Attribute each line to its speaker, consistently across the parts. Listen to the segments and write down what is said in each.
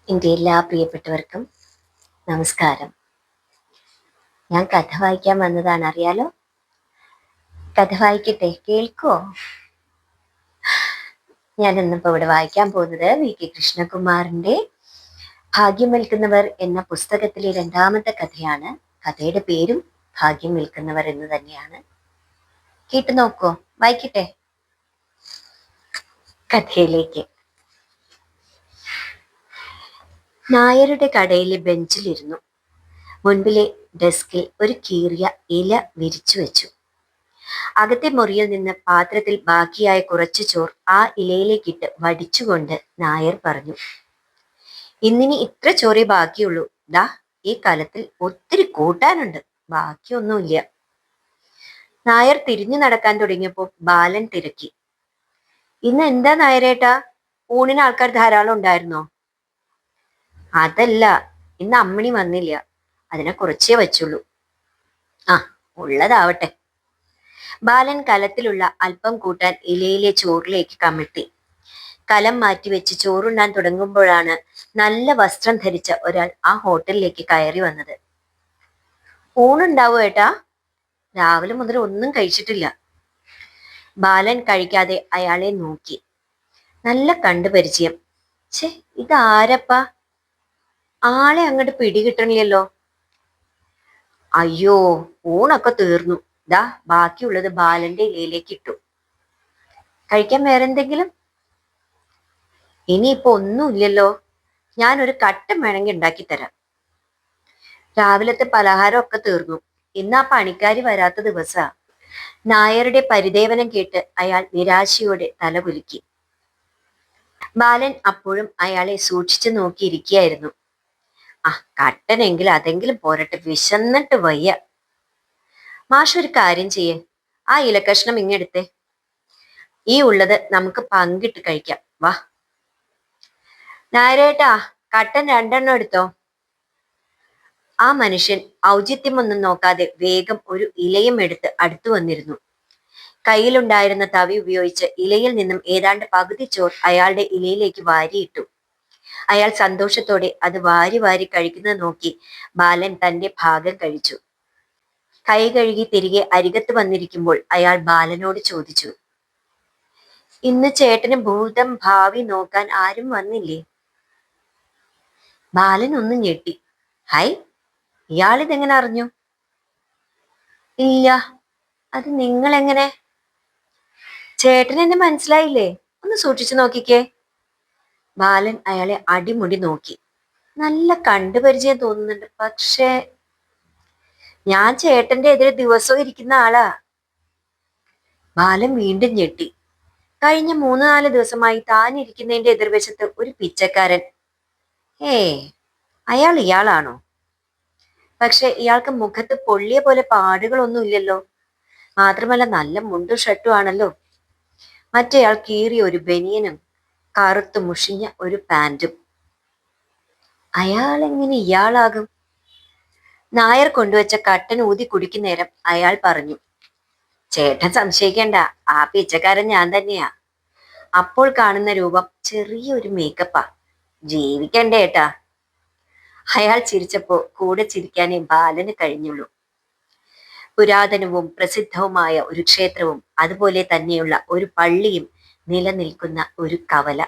Speaker 1: എൻ്റെ എല്ലാ പ്രിയപ്പെട്ടവർക്കും നമസ്കാരം. ഞാൻ കഥ വായിക്കാൻ വന്നതാണ്, അറിയാലോ. കഥ വായിക്കട്ടെ, കേൾക്കുവോ? ഞാൻ ഇന്നിപ്പോൾ ഇവിടെ വായിക്കാൻ പോകുന്നത് വി.കെ. കൃഷ്ണകുമാറിൻ്റെ ഭാഗ്യം വിൽക്കുന്നവർ എന്ന പുസ്തകത്തിലെ രണ്ടാമത്തെ കഥയാണ്. കഥയുടെ പേരും ഭാഗ്യം വിൽക്കുന്നവർ എന്ന് തന്നെയാണ്. കേട്ടു നോക്കോ, വായിക്കട്ടെ. കഥയിലേക്ക്. നായരുടെ കടയിലെ ബെഞ്ചിലിരുന്നു. മുൻപിലെ ഡെസ്കിൽ ഒരു കീറിയ ഇല വിരിച്ചു വെച്ചു. അകത്തെ മുറിയിൽ നിന്ന് പാത്രത്തിൽ ബാക്കിയായ കുറച്ച് ചോർ ആ ഇലയിലേക്കിട്ട് വടിച്ചുകൊണ്ട് നായർ പറഞ്ഞു, ഇന്നിനി ഇത്ര ചോറേ ബാക്കിയുള്ളൂ. ദാ ഈ കലത്തിൽ ഒത്തിരി കൂട്ടാനുണ്ട്, ബാക്കിയൊന്നുമില്ല. നായർ തിരിഞ്ഞു നടക്കാൻ തുടങ്ങിയപ്പോൾ ബാലൻ തിരക്കി, ഇന്ന് എന്താ നായരേട്ടാ, ഊണിന് ആൾക്കാർ ധാരാളം ഉണ്ടായിരുന്നോ? അതല്ല, ഇന്ന് അമ്മിണി വന്നില്ല, അതിനെ കുറച്ചേ വച്ചുള്ളൂ. ആ, ഉള്ളതാവട്ടെ. ബാലൻ കലത്തിലുള്ള അല്പം കൂട്ടാൻ ഇലയിലെ ചോറിലേക്ക് കമിഴ്ത്തി. കലം മാറ്റിവെച്ച് ചോറുണ്ണാൻ തുടങ്ങുമ്പോഴാണ് നല്ല വസ്ത്രം ധരിച്ച ഒരാൾ ആ ഹോട്ടലിലേക്ക് കയറി വന്നത്. ഊണുണ്ടാവോ ഏട്ടാ? രാവിലെ മുതൽ ഒന്നും കഴിച്ചിട്ടില്ല. ബാലൻ കഴിക്കാതെ അയാളെ നോക്കി. നല്ല കണ്ടുപരിചയം. ഛേ, ഇതാരപ്പാ? ആളെ അങ്ങോട്ട് പിടികിട്ടണില്ലല്ലോ. അയ്യോ, ഊണൊക്കെ തീർന്നു. ദാ ബാക്കിയുള്ളത് ബാലന്റെ ഇലയിലേക്ക് ഇട്ടു. കഴിക്കാൻ വേറെന്തെങ്കിലും? ഇനിയിപ്പോ ഒന്നുമില്ലല്ലോ. ഞാനൊരു കട്ടൻ വേണമെങ്കിൽ ഉണ്ടാക്കി തരാം. രാവിലത്തെ പലഹാരം ഒക്കെ തീർന്നു. ഇന്ന് ആ പണിക്കാരി വരാത്ത ദിവസാ. നായരുടെ പരിദേവനം കേട്ട് അയാൾ നിരാശയോടെ തലകുലുക്കി. ബാലൻ അപ്പോഴും അയാളെ സൂക്ഷിച്ചു നോക്കിയിരിക്കുകയായിരുന്നു. ആ, കട്ടനെങ്കിൽ അതെങ്കിലും പോരട്ടെ, വിശന്നിട്ട് വയ്യ. മാഷ് ഒരു കാര്യം ചെയ്യേ, ആ ഇലക്കഷ്ണം ഇങ്ങെടുത്തേ. ഈ ഉള്ളത് നമുക്ക് പങ്കിട്ട് കഴിക്കാം, വാ. നായരേട്ടാ, കട്ടൻ 2 എടുത്തോ. ആ മനുഷ്യൻ ഔചിത്യമൊന്നും നോക്കാതെ വേഗം ഒരു ഇലയും എടുത്ത് അടുത്തു വന്നിരുന്നു. കയ്യിലുണ്ടായിരുന്ന തവി ഉപയോഗിച്ച് ഇലയിൽ നിന്നും ഏതാണ്ട് പകുതി ചോർ അയാളുടെ ഇലയിലേക്ക് വാരിയിട്ടു. അയാൾ സന്തോഷത്തോടെ അത് വാരി വാരി കഴിക്കുന്നത് നോക്കി ബാലൻ തന്റെ ഭാഗം കഴിച്ചു. കൈ കഴുകി തിരികെ അരികത്ത് വന്നിരിക്കുമ്പോൾ അയാൾ ബാലനോട് ചോദിച്ചു, ഇന്ന് ചേട്ടന് ഭൂതം ഭാവി നോക്കാൻ ആരും വന്നില്ലേ? ബാലൻ ഒന്ന് ഞെട്ടി. ഹൈ, ഇയാളിതെങ്ങനെ അറിഞ്ഞു? ഇല്ല, അത് നിങ്ങൾ എങ്ങനെ? ചേട്ടൻ എന്നെ മനസ്സിലായില്ലേ? ഒന്ന് സൂക്ഷിച്ചു നോക്കിക്കേ. ബാലൻ അയാളെ അടിമുടി നോക്കി. നല്ല കണ്ടുപരിചയം തോന്നുന്നുണ്ട്, പക്ഷേ ഞാൻ ചേട്ടന്റെ എതിരെ ദിവസവും ഇരിക്കുന്ന ആളാ. ബാലൻ വീണ്ടും ഞെട്ടി. കഴിഞ്ഞ 3-4 ദിവസമായി താൻ ഇരിക്കുന്നതിന്റെ എതിർവശത്ത് ഒരു പിച്ചക്കാരൻ. അയാൾ ഇയാളാണോ? പക്ഷെ ഇയാൾക്ക് മുഖത്ത് പൊള്ളിയ പോലെ പാടുകളൊന്നും ഇല്ലല്ലോ. മാത്രമല്ല നല്ല മുണ്ടും ഷർട്ടും ആണല്ലോ. മറ്റേയാൾ കീറിയ ഒരു ബനിയനും കറുത്തു മുഷിഞ്ഞ ഒരു പാൻറ്റും. അയാൾ എങ്ങനെ ഇയാളാകും? നായർ കൊണ്ടുവച്ച കട്ടൻ ഊതി കുടിക്കുന്നേരം അയാൾ പറഞ്ഞു, ചേട്ടൻ സംശയിക്കേണ്ട, ആ പിച്ചക്കാരൻ ഞാൻ തന്നെയാ. അപ്പോൾ കാണുന്ന രൂപം ചെറിയൊരു മേക്കപ്പാ. ജീവിക്കണ്ടേ ഏട്ടാ? അയാൾ ചിരിച്ചപ്പോ കൂടെ ചിരിക്കാനേ ബാലന് കഴിഞ്ഞുള്ളൂ. പുരാതനവും പ്രസിദ്ധവുമായ ഒരു ക്ഷേത്രവും അതുപോലെ തന്നെയുള്ള ഒരു പള്ളിയും നിലനിൽക്കുന്ന ഒരു കവല.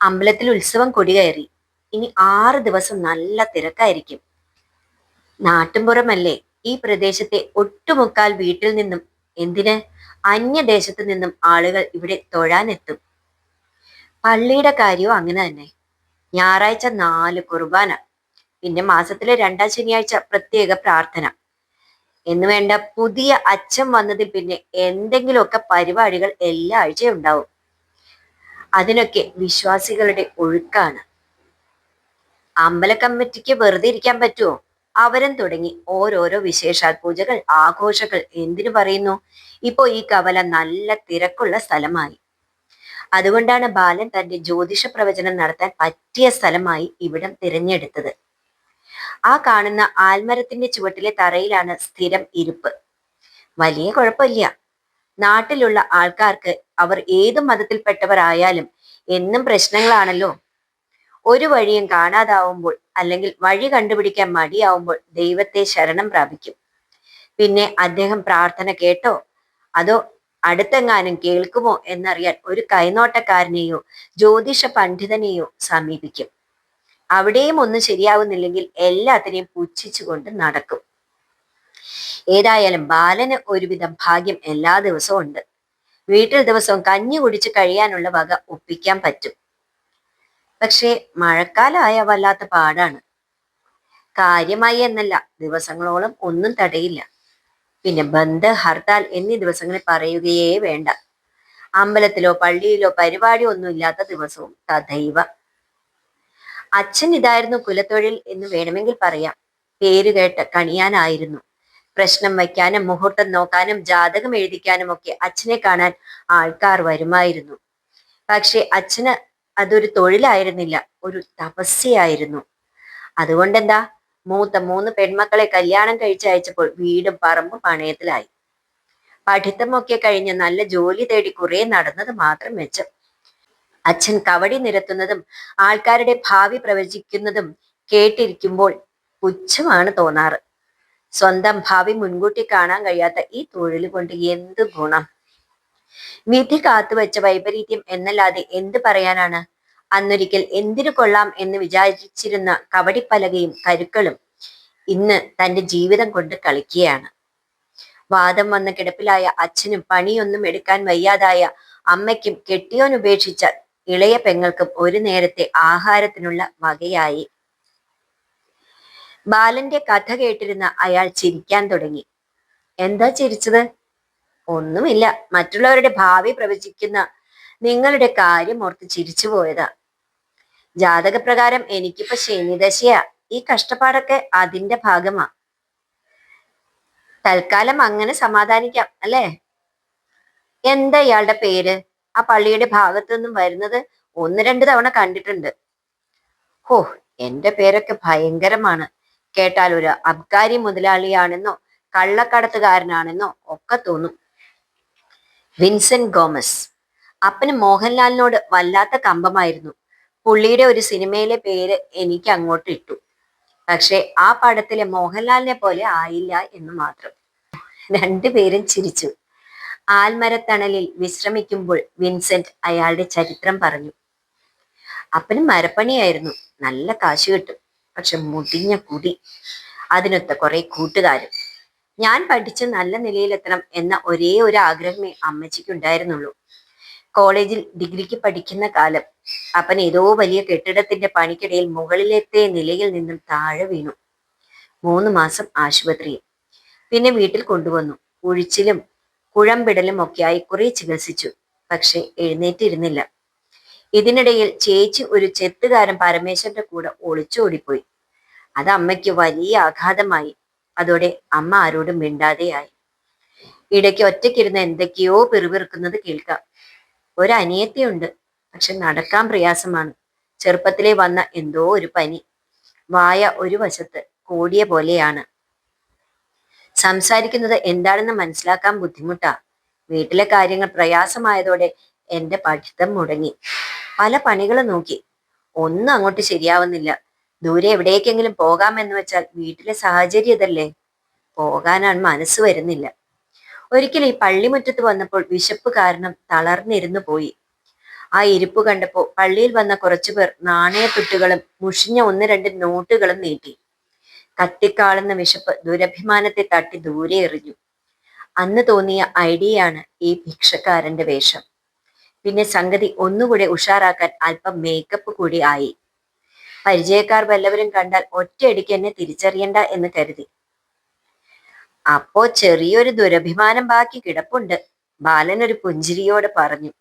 Speaker 1: അമ്പലത്തിൽ ഉത്സവം കൊടികയറി. ഇനി 6 ദിവസം നല്ല തിരക്കായിരിക്കും. നാട്ടുംപുറമല്ലേ, ഈ പ്രദേശത്തെ ഒട്ടുമുക്കാൽ വീട്ടിൽ നിന്നും, എന്തിന് അന്യദേശത്തു നിന്നും ആളുകൾ ഇവിടെ തൊഴാനെത്തും. പള്ളിയുടെ കാര്യവും അങ്ങനെ തന്നെ. ഞായറാഴ്ച 4 കുർബാന, പിന്നെ മാസത്തിലെ 2-ാം ശനിയാഴ്ച പ്രത്യേക പ്രാർത്ഥന എന്ന് വേണ്ട. പുതിയ അച്ഛൻ വന്നതിൽ പിന്നെ എന്തെങ്കിലുമൊക്കെ പരിപാടികൾ എല്ലാ ആഴ്ചയും ഉണ്ടാവും. അതിനൊക്കെ വിശ്വാസികളുടെ ഒഴുക്കാണ്. അമ്പല കമ്മിറ്റിക്ക് വെറുതെ ഇരിക്കാൻ പറ്റുമോ? അവരും തുടങ്ങി ഓരോരോ വിശേഷാൽ പൂജകൾ, ആഘോഷങ്ങൾ, എന്തിനു പറയുന്നു. ഇപ്പോ ഈ കവല നല്ല തിരക്കുള്ള സ്ഥലമായി. അതുകൊണ്ടാണ് ബാലൻ തന്റെ ജ്യോതിഷ പ്രവചനം നടത്താൻ പറ്റിയ സ്ഥലമായി ഇവിടം തിരഞ്ഞെടുത്തത്. ആ കാണുന്ന ആൽമരത്തിന്റെ ചുവട്ടിലെ തറയിലാണ് സ്ഥിരം ഇരിപ്പ്. വലിയ കുഴപ്പമില്ല. നാട്ടിലുള്ള ആൾക്കാർക്ക് അവർ ഏതു മതത്തിൽപ്പെട്ടവർ ആയാലും എന്നും പ്രശ്നങ്ങളാണല്ലോ. ഒരു വഴിയും കാണാതാവുമ്പോൾ അല്ലെങ്കിൽ വഴി കണ്ടുപിടിക്കാൻ മടിയാവുമ്പോൾ ദൈവത്തെ ശരണം പ്രാപിക്കും. പിന്നെ അദ്ദേഹം പ്രാർത്ഥന കേട്ടോ അതോ അടുത്തെങ്ങാനും കേൾക്കുമോ എന്നറിയാൻ ഒരു കൈനോട്ടക്കാരനെയോ ജ്യോതിഷ പണ്ഡിതനെയോ സമീപിക്കും. അവിടെയും ഒന്നും ശരിയാവുന്നില്ലെങ്കിൽ എല്ലാത്തിനെയും പുച്ഛിച്ചുകൊണ്ട് നടക്കും. ഏതായാലും ബാലന് ഒരുവിധം ഭാഗ്യം എല്ലാ ദിവസവും ഉണ്ട്. വീട്ടിൽ ദിവസവും കഞ്ഞി കുടിച്ച് കഴിയാനുള്ള വക ഒപ്പിക്കാൻ പറ്റും. പക്ഷേ മഴക്കാലമായ വല്ലാത്ത പാടാണ്. കാര്യമായി എന്നല്ല, ദിവസങ്ങളോളം ഒന്നും തടയില്ല. പിന്നെ ബന്ദ്, ഹർത്താൽ എന്നീ ദിവസങ്ങളിൽ പറയുകയേ വേണ്ട. അമ്പലത്തിലോ പള്ളിയിലോ പരിപാടി ഒന്നും ഇല്ലാത്ത ദിവസവും തഥൈവ. അച്ഛൻ ഇതായിരുന്നു കുലത്തൊഴിൽ എന്ന് വേണമെങ്കിൽ പറയാം. പേരുകേട്ട് കണിയാനായിരുന്നു. പ്രശ്നം വയ്ക്കാനും മുഹൂർത്തം നോക്കാനും ജാതകം എഴുതിക്കാനും ഒക്കെ അച്ഛനെ കാണാൻ ആൾക്കാർ വരുമായിരുന്നു. പക്ഷെ അച്ഛന് അതൊരു തൊഴിലായിരുന്നില്ല, ഒരു തപസ്യയായിരുന്നു. അതുകൊണ്ടെന്താ, മൂത്ത 3 പെൺമക്കളെ കല്യാണം കഴിച്ചയച്ചപ്പോൾ വീടും പറമ്പും പണയത്തിലായി. പഠിത്തമൊക്കെ കഴിഞ്ഞ് നല്ല ജോലി തേടി കുറെ നടന്നത് മാത്രം മെച്ചം. അച്ഛൻ കവടി നിരത്തുന്നതും ആൾക്കാരുടെ ഭാവി പ്രവചിക്കുന്നതും കേട്ടിരിക്കുമ്പോൾ പുച്ഛമാണ് തോന്നാറ്. സ്വന്തം ഭാവി മുൻകൂട്ടി കാണാൻ കഴിയാത്ത ഈ തൊഴിൽ കൊണ്ട് എന്ത് ഗുണം? വിധി കാത്തുവെച്ച വൈപരീത്യം എന്നല്ലാതെ എന്ത് പറയാനാണ്? അന്നൊരിക്കൽ എന്തിനു കൊള്ളാം എന്ന് വിചാരിച്ചിരുന്ന കവടിപ്പലകയും കരുക്കളും ഇന്ന് തന്റെ ജീവിതം കൊണ്ട് കളിക്കുകയാണ്. വാദം വന്ന കിടപ്പിലായ അച്ഛനും പണിയൊന്നും എടുക്കാൻ വയ്യാതായ അമ്മയ്ക്കും കെട്ടിയോൻ ഉപേക്ഷിച്ച ഇളയ പെങ്ങൾക്കും ഒരു നേരത്തെ ആഹാരത്തിനുള്ള വകയായി. ബാലന്റെ കഥ കേട്ടിരുന്ന അയാൾ ചിരിക്കാൻ തുടങ്ങി. എന്താ ചിരിച്ചത്? ഒന്നുമില്ല, മറ്റുള്ളവരുടെ ഭാവി പ്രവചിക്കുന്ന നിങ്ങളുടെ കാര്യം ഓർത്ത് ചിരിച്ചു പോയതാ. ജാതകപ്രകാരം എനിക്കിപ്പോ ശനിദശയാ. ഈ കഷ്ടപ്പാടൊക്കെ അതിന്റെ ഭാഗമാ. തൽക്കാലം അങ്ങനെ സമാധാനിക്കാം അല്ലേ? എന്താ ഇയാളുടെ പേര്? ആ പള്ളിയുടെ ഭാഗത്തു നിന്നും വരുന്നത് 1-2 തവണ കണ്ടിട്ടുണ്ട്. ഹോ, എന്റെ പേരൊക്കെ ഭയങ്കരമാണ്. കേട്ടാൽ ഒരു അബ്കാരി മുതലാളിയാണെന്നോ കള്ളക്കടത്തുകാരനാണെന്നോ ഒക്കെ തോന്നും. വിൻസെന്റ് ഗോമസ്. അപ്പന് മോഹൻലാലിനോട് വല്ലാത്ത കമ്പമായിരുന്നു. പുള്ളിയുടെ ഒരു സിനിമയിലെ പേര് എനിക്ക് അങ്ങോട്ട് ഇട്ടു. പക്ഷെ ആ പടത്തിലെ മോഹൻലാലിനെ പോലെ ആയില്ല എന്ന് മാത്രം. രണ്ടുപേരും ചിരിച്ചു. ആൽമരത്തണലിൽ വിശ്രമിക്കുമ്പോൾ വിൻസെന്റ് അയാളുടെ ചരിത്രം പറഞ്ഞു. അപ്പന് മരപ്പണിയായിരുന്നു. നല്ല കാശ് കിട്ടും. പക്ഷെ മുടിഞ്ഞ കുടി, അതിനൊത്ത കുറെ കൂട്ടുകാരും. ഞാൻ പഠിച്ച് നല്ല നിലയിലെത്തണം എന്ന ഒരേ ഒരു ആഗ്രഹമേ അമ്മച്ചിക്ക് ഉണ്ടായിരുന്നുള്ളൂ. കോളേജിൽ ഡിഗ്രിക്ക് പഠിക്കുന്ന കാലം അപ്പൻ ഏതോ വലിയ കെട്ടിടത്തിന്റെ പണിക്കിടയിൽ മുകളിലത്തെ നിലയിൽ നിന്നും താഴെ വീണു. 3 മാസം ആശുപത്രിയിൽ. പിന്നെ വീട്ടിൽ കൊണ്ടുവന്നു. ഉഴിച്ചിലും കുഴമ്പിടലും ഒക്കെയായി കുറെ ചികിത്സിച്ചു. പക്ഷെ എഴുന്നേറ്റിരുന്നില്ല. ഇതിനിടയിൽ ചേച്ചി ഒരു ചെത്തുകാരൻ പരമേശ്വരന്റെ കൂടെ ഒളിച്ചോടിപ്പോയി. അത് അമ്മയ്ക്ക് വലിയ ആഘാതമായി. അതോടെ അമ്മ ആരോടും മിണ്ടാതെയായി. ഇടയ്ക്ക് ഒറ്റയ്ക്കിരുന്ന് എന്തൊക്കെയോ പിറുപിറുക്കുന്നത് കേൾക്കാം. ഒരനിയത്തിയുണ്ട്. പക്ഷെ നടക്കാൻ പ്രയാസമാണ്. ചെറുപ്പത്തിലേ വന്ന എന്തോ ഒരു പനി. വായ ഒരു വശത്ത് കോടിയ പോലെയാണ്. സംസാരിക്കുന്നത് എന്താണെന്ന് മനസ്സിലാക്കാൻ ബുദ്ധിമുട്ടാ. വീട്ടിലെ കാര്യങ്ങൾ പ്രയാസമായതോടെ എന്റെ പഠിത്തം മുടങ്ങി. പല പണികൾ നോക്കി, ഒന്നും അങ്ങോട്ട് ശരിയാവുന്നില്ല. ദൂരെ എവിടേക്കെങ്കിലും പോകാമെന്ന് വെച്ചാൽ വീട്ടിലെ സാഹചര്യം ഇതല്ലേ. പോകാനാണ് മനസ്സ് വരുന്നില്ല. ഒരിക്കൽ ഈ പള്ളിമുറ്റത്ത് വന്നപ്പോൾ വിശപ്പ് കാരണം തളർന്നിരുന്നു പോയി. ആ ഇരിപ്പ് കണ്ടപ്പോ പള്ളിയിൽ വന്ന കുറച്ചുപേർ നാണയത്തുട്ടുകളും മുഷിഞ്ഞ 1-2 നോട്ടുകളും നീട്ടി. കത്തിക്കാളുന്ന വിശപ്പ് ദുരഭിമാനത്തെ തട്ടി ദൂരെ എറിഞ്ഞു. അന്ന് തോന്നിയ ഐഡിയയാണ് ഈ ഭിക്ഷക്കാരന്റെ വേഷം. പിന്നെ സംഗതി ഒന്നുകൂടെ ഉഷാറാക്കാൻ അല്പം മേക്കപ്പ് കൂടി ആയി. പരിചയക്കാർ വല്ലവരും കണ്ടാൽ ഒറ്റയടിക്ക് എന്നെ തിരിച്ചറിയണ്ട എന്ന് കരുതി. അപ്പോ ചെറിയൊരു ദുരഭിമാനം ബാക്കി കിടപ്പുണ്ട്, ബാലൻ ഒരു പുഞ്ചിരിയോട് പറഞ്ഞു.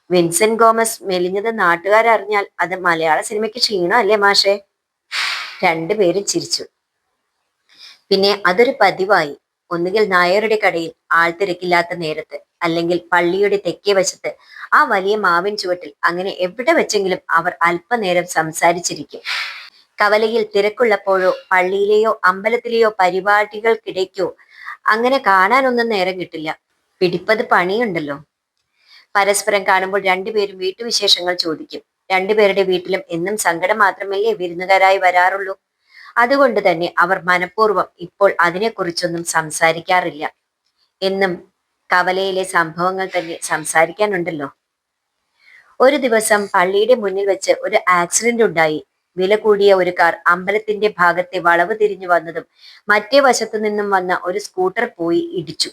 Speaker 1: വിൻസെന്റ് ഗോമസ് മെലിഞ്ഞത് നാട്ടുകാരറിഞ്ഞാൽ അത് മലയാള സിനിമയ്ക്ക് ക്ഷീണം അല്ലേ മാഷേ? രണ്ടുപേരും ചിരിച്ചു. പിന്നെ അതൊരു പതിവായി. ഒന്നുകിൽ നായരുടെ കടയിൽ ആൾത്തിരക്കില്ലാത്ത നേരത്ത്, അല്ലെങ്കിൽ പള്ളിയുടെ തെക്കേ വശത്ത് ആ വലിയ മാവിൻ ചുവട്ടിൽ, അങ്ങനെ എവിടെ വെച്ചെങ്കിലും അവർ അല്പനേരം സംസാരിച്ചിരിക്കും. കവലയിൽ തിരക്കുള്ളപ്പോഴോ പള്ളിയിലെയോ അമ്പലത്തിലെയോ പരിപാടികൾക്കിടയ്ക്കോ അങ്ങനെ കാണാനൊന്നും നേരം കിട്ടില്ല. പിടിപ്പത് പണിയുണ്ടല്ലോ. പരസ്പരം കാണുമ്പോൾ രണ്ടുപേരും വീട്ടുവിശേഷങ്ങൾ ചോദിക്കും. രണ്ടുപേരുടെ വീട്ടിലും എന്നും സങ്കടം മാത്രമല്ലേ വിരുന്നുകാരായി വരാറുള്ളൂ. അതുകൊണ്ട് തന്നെ അവർ മനഃപൂർവ്വം ഇപ്പോൾ അതിനെക്കുറിച്ചൊന്നും സംസാരിക്കാറില്ല. എന്നും കവലയിലെ സംഭവങ്ങൾ തന്നെ സംസാരിക്കാനുണ്ടല്ലോ. ഒരു ദിവസം പള്ളിയുടെ മുന്നിൽ വെച്ച് ഒരു ആക്സിഡന്റ് ഉണ്ടായി. വില കൂടിയ ഒരു കാർ അമ്പലത്തിന്റെ ഭാഗത്തെ വളവ് തിരിഞ്ഞു വന്നതും മറ്റേ വശത്തു നിന്നും വന്ന ഒരു സ്കൂട്ടർ പോയി ഇടിച്ചു.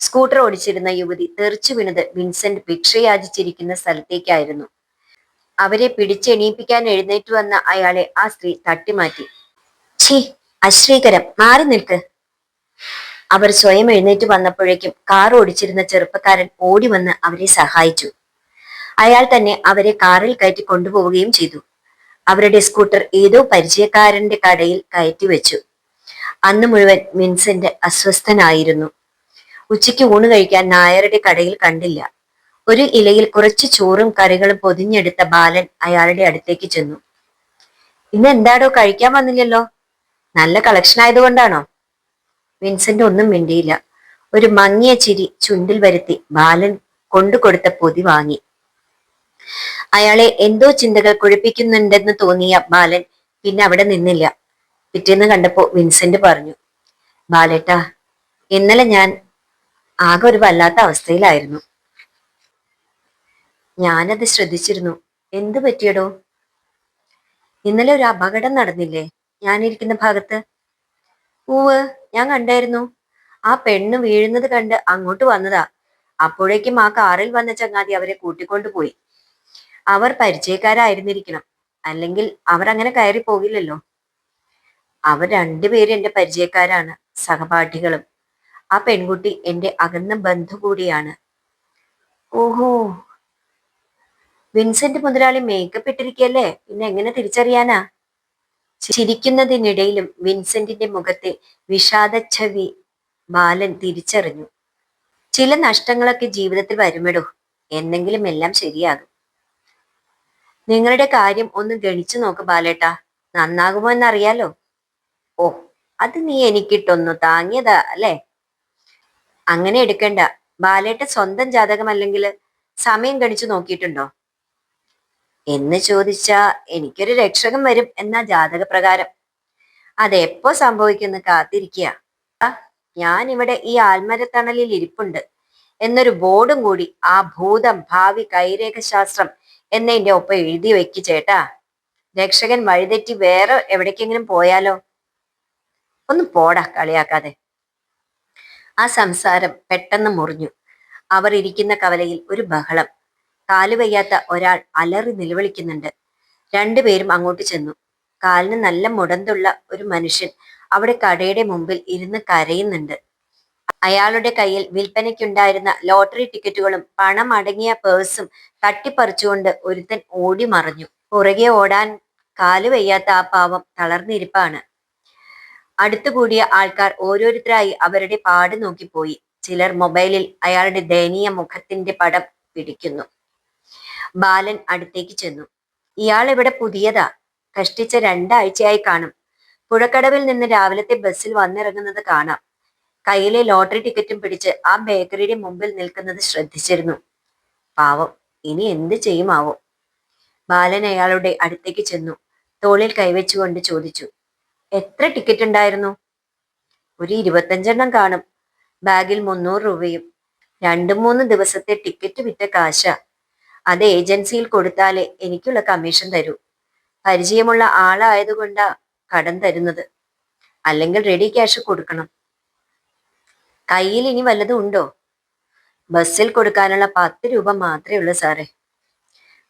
Speaker 1: സ്കൂട്ടർ ഓടിച്ചിരുന്ന യുവതി തെറിച്ചു വീണത് വിൻസെന്റ് ഭിക്ഷയാചിച്ചിരിക്കുന്ന സ്ഥലത്തേക്കായിരുന്നു. അവരെ പിടിച്ചെണീപ്പിക്കാൻ എഴുന്നേറ്റ് വന്ന അയാളെ ആ സ്ത്രീ തട്ടിമാറ്റി. ഛീ, അശ്രീകരം, മാറി നിൽക്ക്. അവർ സ്വയം എഴുന്നേറ്റ് വന്നപ്പോഴേക്കും കാർ ഓടിച്ചിരുന്ന ചെറുപ്പക്കാരൻ ഓടി വന്ന് അവരെ സഹായിച്ചു. അയാൾ തന്നെ അവരെ കാറിൽ കയറ്റി കൊണ്ടുപോവുകയും ചെയ്തു. അവരുടെ സ്കൂട്ടർ ഏതോ പരിചയക്കാരന്റെ കടയിൽ കയറ്റി വെച്ചു. അന്ന് മുഴുവൻ വിൻസെന്റ് അസ്വസ്ഥനായിരുന്നു. ഉച്ചയ്ക്ക് ഊണ് കഴിക്കാൻ നായരുടെ കടയിൽ കണ്ടില്ല. ഒരു ഇലയിൽ കുറച്ച് ചോറും കറികളും പൊതിഞ്ഞെടുത്ത ബാലൻ അയാളുടെ അടുത്തേക്ക് ചെന്നു. ഇന്ന് എന്താടോ കഴിക്കാൻ വന്നില്ലല്ലോ? നല്ല കളക്ഷൻ ആയതുകൊണ്ടാണോ? വിൻസെന്റ് ഒന്നും മിണ്ടിയില്ല. ഒരു മങ്ങിയ ചിരി ചുണ്ടിൽ വരുത്തി ബാലൻ കൊണ്ടുകൊടുത്ത പൊതി വാങ്ങി. അയാളെ എന്തോ ചിന്തകൾ കുഴപ്പിക്കുന്നുണ്ടെന്ന് തോന്നിയ ബാലൻ പിന്നെ അവിടെ നിന്നില്ല. പിറ്റേന്ന് കണ്ടപ്പോ വിൻസെന്റ് പറഞ്ഞു, ബാലേട്ടാ, ഇന്നലെ ഞാൻ ആകെ ഒരു വല്ലാത്ത അവസ്ഥയിലായിരുന്നു. ഞാനത് ശ്രദ്ധിച്ചിരുന്നു. എന്തു പറ്റിയടോ? ഇന്നലെ ഒരു അപകടം നടന്നില്ലേ ഞാനിരിക്കുന്ന ഭാഗത്ത്? ഊവ്, ഞാൻ കണ്ടായിരുന്നു. ആ പെണ്ണ് വീഴുന്നത് കണ്ട് അങ്ങോട്ട് വന്നതാ. അപ്പോഴേക്കും ആ കാറിൽ വന്ന ചങ്ങാതി അവരെ കൂട്ടിക്കൊണ്ടുപോയി. അവർ പരിചയക്കാരായിരുന്നിരിക്കണം, അല്ലെങ്കിൽ അവർ അങ്ങനെ കയറി പോകില്ലല്ലോ. അവർ രണ്ടുപേരും എന്റെ പരിചയക്കാരാണ്, സഹപാഠികളും. ആ പെൺകുട്ടി എന്റെ അകന്ന ബന്ധു കൂടിയാണ്. ഓഹോ, വിൻസെന്റ് മുതലാളി മേക്കപ്പ് ഇട്ടിരിക്കല്ലേ, പിന്നെ എങ്ങനെ തിരിച്ചറിയാനാ? ചിരിക്കുന്നതിനിടയിലും വിൻസെന്റിന്റെ മുഖത്തെ വിഷാദച്ഛവി ബാലൻ തിരിച്ചറിഞ്ഞു. ചില നഷ്ടങ്ങളൊക്കെ ജീവിതത്തിൽ വരുമെടോ, എന്നെങ്കിലും എല്ലാം ശരിയാകും. നിങ്ങളുടെ കാര്യം ഒന്ന് ഗണിച്ചു നോക്ക് ബാലേട്ടാ, നന്നാകുമോ എന്നറിയാലോ. ഓ, അത് നീ എനിക്കിട്ടൊന്നു താങ്ങിയതാ അല്ലേ? അങ്ങനെ എടുക്കണ്ട. ബാലേട്ട സ്വന്തം ജാതകം അല്ലെങ്കിൽ സമയം ഗണിച്ചു നോക്കിയിട്ടുണ്ടോ എന്ന് ചോദിച്ചാ എനിക്കൊരു രക്ഷകൻ വരും എന്നാ ജാതകപ്രകാരം. അതെപ്പോ സംഭവിക്കുന്നു കാത്തിരിക്കുക. ഞാൻ ഇവിടെ ഈ ആൽമരത്തണലിൽ ഇരിപ്പുണ്ട് എന്നൊരു ബോർഡും കൂടി ആ ഭൂതം ഭാവി കൈരേഖ ശാസ്ത്രം എന്നതിന്റെ ഒപ്പം എഴുതി വെക്ക് ചേട്ടാ. രക്ഷകൻ വഴിതെറ്റി വേറെ എവിടേക്കെങ്കിലും പോയാലോ? ഒന്ന് പോടാ കളിയാക്കാതെ. ആ സംസാരം പെട്ടെന്ന് മുറിഞ്ഞു. അവർ ഇരിക്കുന്ന കവലയിൽ ഒരു ബഹളം. കാലുവയ്യാത്ത ഒരാൾ അലറി നിലവിളിക്കുന്നുണ്ട്. രണ്ടുപേരും അങ്ങോട്ട് ചെന്നു. കാലിന് നല്ല മുടന്തുള്ള ഒരു മനുഷ്യൻ അവിടെ കടയുടെ മുമ്പിൽ ഇരുന്ന് കരയുന്നുണ്ട്. അയാളുടെ കയ്യിൽ വിൽപ്പനയ്ക്കുണ്ടായിരുന്ന ലോട്ടറി ടിക്കറ്റുകളും പണം അടങ്ങിയ പേഴ്സും തട്ടിപ്പറിച്ചുകൊണ്ട് ഒരുത്തൻ ഓടി മറഞ്ഞു. പുറകെ ഓടാൻ കാല് വയ്യാത്ത ആ പാവം തളർന്നിരിപ്പാണ്. അടുത്തുകൂടിയ ആൾക്കാർ ഓരോരുത്തരായി അവരുടെ പാട് നോക്കിപ്പോയി. ചിലർ മൊബൈലിൽ അയാളുടെ ദയനീയ മുഖത്തിന്റെ പടം പിടിക്കുന്നു. ബാലൻ അടുത്തേക്ക് ചെന്നു. ഇയാൾ ഇവിടെ പുതിയതാ, കഷ്ടിച്ച 2 ആഴ്ചയായി കാണും. പുഴക്കടവിൽ നിന്ന് രാവിലത്തെ ബസ്സിൽ വന്നിറങ്ങുന്നത് കാണാം. കയ്യിലെ ലോട്ടറി ടിക്കറ്റും പിടിച്ച് ആ ബേക്കറിയുടെ മുമ്പിൽ നിൽക്കുന്നത് ശ്രദ്ധിച്ചിരുന്നു. പാവം, ഇനി എന്ത് ചെയ്യുമാവോ? ബാലൻ അയാളുടെ അടുത്തേക്ക് ചെന്നു. തോളിൽ കൈവച്ചുകൊണ്ട് ചോദിച്ചു, എത്ര ടിക്കറ്റ് ഉണ്ടായിരുന്നു? ഒരു 25 കാണും. ബാഗിൽ 300 രൂപയും. 2-3 ദിവസത്തെ ടിക്കറ്റ് വിറ്റ കാശ. അത് ഏജൻസിയിൽ കൊടുത്താലേ എനിക്കുള്ള കമ്മീഷൻ തരൂ. പരിചയമുള്ള ആളായതുകൊണ്ടാ കടം തരുന്നത്, അല്ലെങ്കിൽ റെഡി ക്യാഷ് കൊടുക്കണം. കയ്യിൽ ഇനി വല്ലതും ഉണ്ടോ? ബസ്സിൽ കൊടുക്കാനുള്ള 10 രൂപ മാത്രമേ ഉള്ളൂ സാറേ.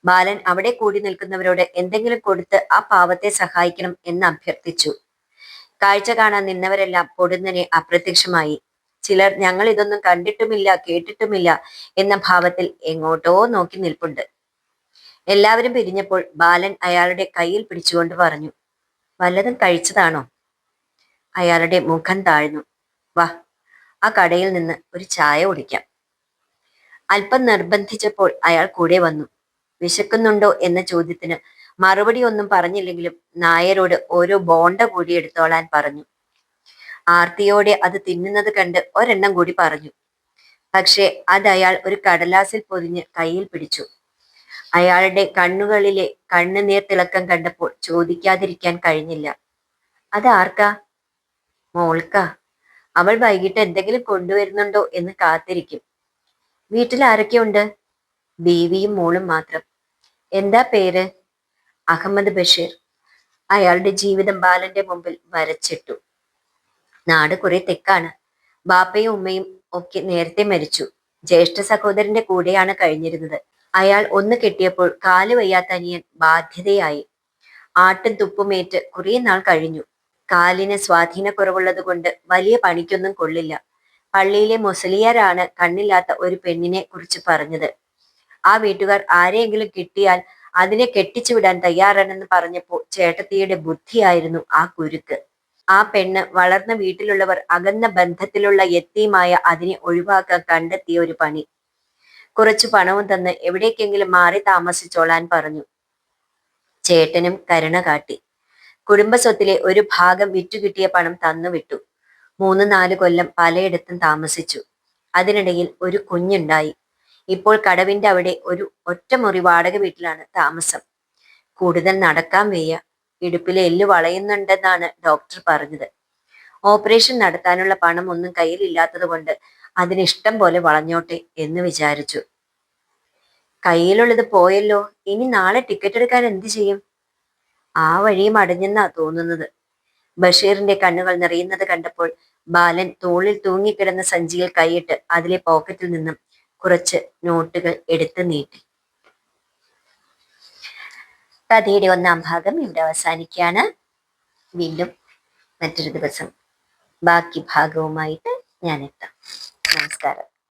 Speaker 1: ബാലൻ അവിടെ കൂടി നിൽക്കുന്നവരോട് എന്തെങ്കിലും കൊടുത്ത് ആ പാവത്തെ സഹായിക്കണം എന്ന് അഭ്യർത്ഥിച്ചു. കാഴ്ച കാണാൻ നിന്നവരെല്ലാം പൊടുന്നനെ അപ്രത്യക്ഷമായി. ചിലർ ഞങ്ങൾ ഇതൊന്നും കണ്ടിട്ടുമില്ല കേട്ടിട്ടുമില്ല എന്ന ഭാവത്തിൽ എങ്ങോട്ടോ നോക്കി നിൽപ്പുണ്ട്. എല്ലാവരും പിരിഞ്ഞപ്പോൾ ബാലൻ അയാളുടെ കയ്യിൽ പിടിച്ചുകൊണ്ട് പറഞ്ഞു, വല്ലതും കഴിച്ചതാണോ? അയാളുടെ മുഖം താഴ്ന്നു. വാ, ആ കടയിൽ നിന്ന് ഒരു ചായ കുടിക്കാം. അല്പം നിർബന്ധിച്ചപ്പോൾ അയാൾ കൂടെ വന്നു. വിശക്കുന്നുണ്ടോ എന്ന ചോദ്യത്തിന് മറുപടി ഒന്നും പറഞ്ഞില്ലെങ്കിലും നായരോട് ഓരോ ബോണ്ട കൂടി എടുത്തോളാൻ പറഞ്ഞു. ആർത്തിയോടെ അത് തിന്നുന്നത് കണ്ട് ഒരെണ്ണം കൂടി പറഞ്ഞു. പക്ഷേ അത് അയാൾ ഒരു കടലാസിൽ പൊതിഞ്ഞ് കയ്യിൽ പിടിച്ചു. അയാളുടെ കണ്ണുകളിലെ കണ്ണുനീർ തിളക്കം കണ്ടപ്പോൾ ചോദിക്കാതിരിക്കാൻ കഴിഞ്ഞില്ല. അത് ആർക്കാ? മോൾക്കാ. അവൾ വൈകിട്ട് എന്തെങ്കിലും കൊണ്ടുവരുന്നുണ്ടോ എന്ന് കാത്തിരിക്കും. വീട്ടിൽ ആരൊക്കെയുണ്ട്? ബീവിയും മോളും മാത്രം. എന്താ പേര്? അഹമ്മദ് ബഷീർ. അയാളുടെ ജീവിതം ബാലന്റെ മുമ്പിൽ വരച്ചിട്ടു. നാട് കുറെ തെക്കാണ്. ബാപ്പയും ഉമ്മയും ഒക്കെ നേരത്തെ മരിച്ചു. ജ്യേഷ്ഠ സഹോദരന്റെ കൂടെയാണ് കഴിഞ്ഞിരുന്നത്. അയാൾ ഒന്ന് കെട്ടിയപ്പോൾ കാല് വയ്യാത്ത അനിയൻ ബാധ്യതയായി. ആട്ടും തുപ്പുമേറ്റ് കുറെ നാൾ കഴിഞ്ഞു. കാലിന് സ്വാധീനക്കുറവുള്ളത് കൊണ്ട് വലിയ പണിക്കൊന്നും കൊള്ളില്ല. പള്ളിയിലെ മുസലിയാരാണ് കണ്ണില്ലാത്ത ഒരു പെണ്ണിനെ കുറിച്ച് പറഞ്ഞത്. ആ വീട്ടുകാർ ആരെയെങ്കിലും കിട്ടിയാൽ അതിനെ കെട്ടിച്ചു വിടാൻ തയ്യാറാണെന്ന് പറഞ്ഞപ്പോൾ ചേട്ടത്തിയുടെ ബുദ്ധിയായിരുന്നു ആ കുരുക്ക്. ആ പെണ്ണ് വളർന്ന വീട്ടിലുള്ളവർ അകന്ന ബന്ധത്തിലുള്ള യത്തീമായ അതിനെ ഒഴിവാക്കാൻ കണ്ടെത്തിയ ഒരു പണി. കുറച്ചു പണവും തന്ന് എവിടേക്കെങ്കിലും മാറി താമസിച്ചോളാൻ പറഞ്ഞു. ചേട്ടനും കരുണ കാട്ടി. കുടുംബസ്വത്തിലെ ഒരു ഭാഗം വിറ്റുകിട്ടിയ പണം തന്നുവിട്ടു. 3-4 കൊല്ലം പലയിടത്തും താമസിച്ചു. അതിനിടയിൽ ഒരു കുഞ്ഞുണ്ടായി. ഇപ്പോൾ കടവിന്റെ അവിടെ ഒരു ഒറ്റമുറി വാടക വീട്ടിലാണ് താമസം. കൂടുതൽ നടക്കാൻ വയ്യ. ഇടുപ്പിലെ എല്ല് വളയുന്നുണ്ടെന്നാണ് ഡോക്ടർ പറഞ്ഞത്. ഓപ്പറേഷൻ നടത്താനുള്ള പണം ഒന്നും കയ്യിലില്ലാത്തത് കൊണ്ട് അതിനിഷ്ടം പോലെ വളഞ്ഞോട്ടെ എന്ന് വിചാരിച്ചു. കയ്യിലുള്ളത് പോയല്ലോ. ഇനി നാളെ ടിക്കറ്റ് എടുക്കാൻ എന്ത് ചെയ്യും? ആ വഴിയും അടഞ്ഞെന്നാ തോന്നുന്നത്. ബഷീറിന്റെ കണ്ണുകൾ നിറയുന്നത് കണ്ടപ്പോൾ ബാലൻ തോളിൽ തൂങ്ങിക്കിടന്ന സഞ്ചിയിൽ കൈയിട്ട് അതിലെ പോക്കറ്റിൽ നിന്നും കുറച്ച് നോട്ടുകൾ എടുത്തു നീട്ടി. കഥയുടെ 1-ാം ഭാഗം ഇവിടെ അവസാനിക്കുകയാണ്. വീണ്ടും മറ്റൊരു ദിവസം ബാക്കി ഭാഗവുമായിട്ട് ഞാൻ എത്താം. നമസ്കാരം.